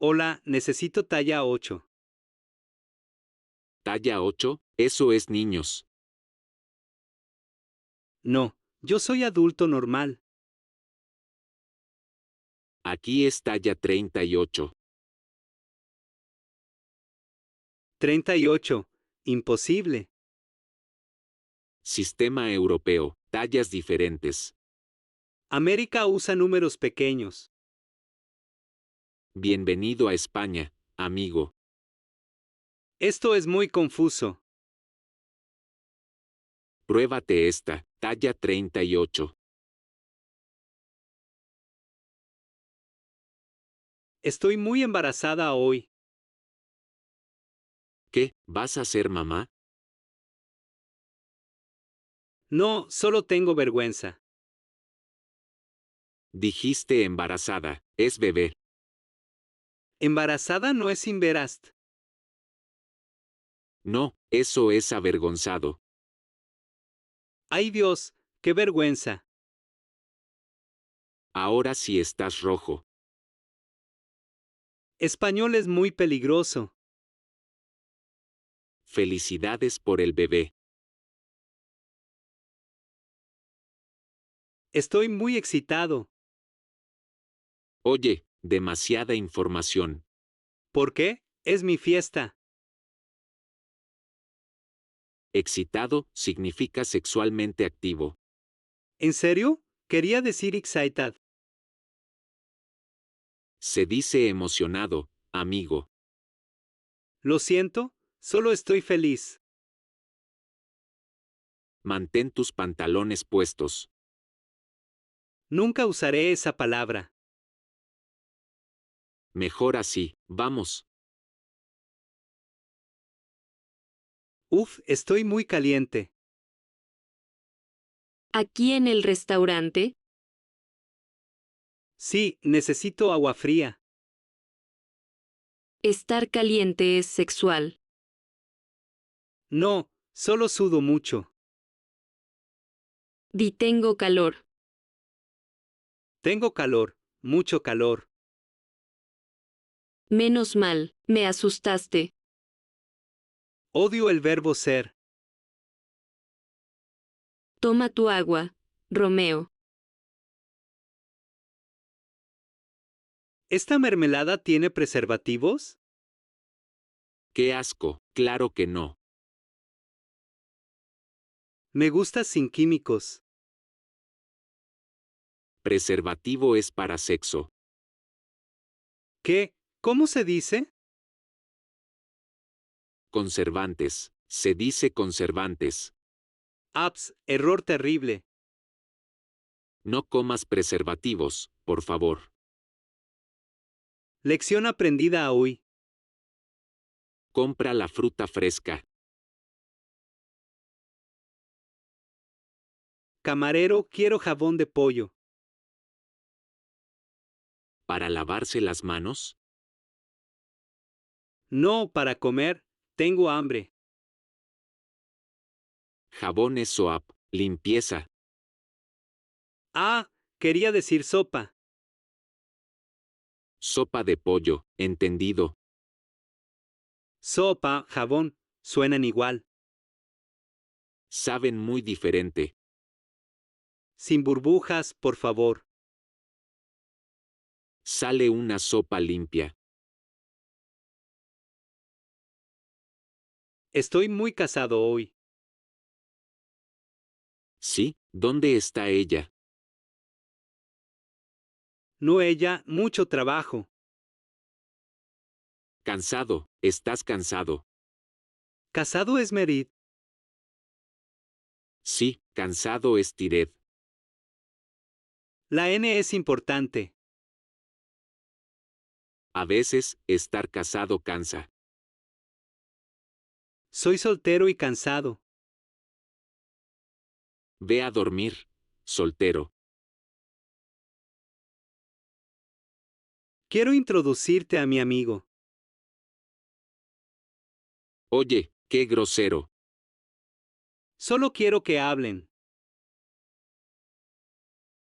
Hola, necesito talla 8. ¿Talla 8? Eso es niños. No, yo soy adulto normal. Aquí es talla 38. 38. Imposible. Sistema europeo. Tallas diferentes. América usa números pequeños. Bienvenido a España, amigo. Esto es muy confuso. Pruébate esta, talla 38. Estoy muy embarazada hoy. ¿Qué? ¿Vas a ser mamá? No, solo tengo vergüenza. Dijiste embarazada, es bebé. Embarazada no es inverast. No, eso es avergonzado. ¡Ay Dios! ¡Qué vergüenza! Ahora sí estás rojo. Español es muy peligroso. Felicidades por el bebé. Estoy muy excitado. Oye, demasiada información. ¿Por qué? Es mi fiesta. Excitado significa sexualmente activo. ¿En serio? Quería decir excited. Se dice emocionado, amigo. Lo siento, solo estoy feliz. Mantén tus pantalones puestos. Nunca usaré esa palabra. Mejor así, vamos. Uf, estoy muy caliente. ¿Aquí en el restaurante? Sí, necesito agua fría. Estar caliente es sexual. No, solo sudo mucho. Di tengo calor. Tengo calor, mucho calor. Menos mal, me asustaste. Odio el verbo ser. Toma tu agua, Romeo. ¿Esta mermelada tiene preservativos? ¡Qué asco! Claro que no. Me gusta sin químicos. Preservativo es para sexo. ¿Qué? ¿Cómo se dice? Conservantes. Se dice conservantes. Apps, error terrible. No comas preservativos, por favor. Lección aprendida hoy. Compra la fruta fresca. Camarero, quiero jabón de pollo. ¿Para lavarse las manos? No, para comer. Tengo hambre. Jabones Soap. Limpieza. Ah, quería decir sopa. Sopa de pollo. Entendido. Sopa, jabón, suenan igual. Saben muy diferente. Sin burbujas, por favor. Sale una sopa limpia. Estoy muy casado hoy. ¿Sí? ¿Dónde está ella? No ella, mucho trabajo. Cansado. ¿Estás cansado? Casado es Merit. Sí, cansado es Tired. La N es importante. A veces, estar casado cansa. Soy soltero y cansado. Ve a dormir. Soltero. Quiero introducirte a mi amigo. Oye, qué grosero. Solo quiero que hablen.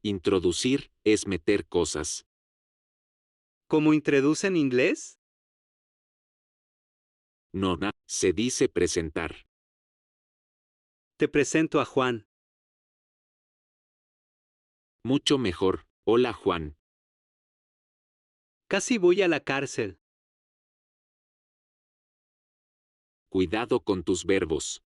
Introducir es meter cosas. ¿Cómo introduce en inglés? Nona, se dice presentar. Te presento a Juan. Mucho mejor. Hola Juan. Casi voy a la cárcel. Cuidado con tus verbos.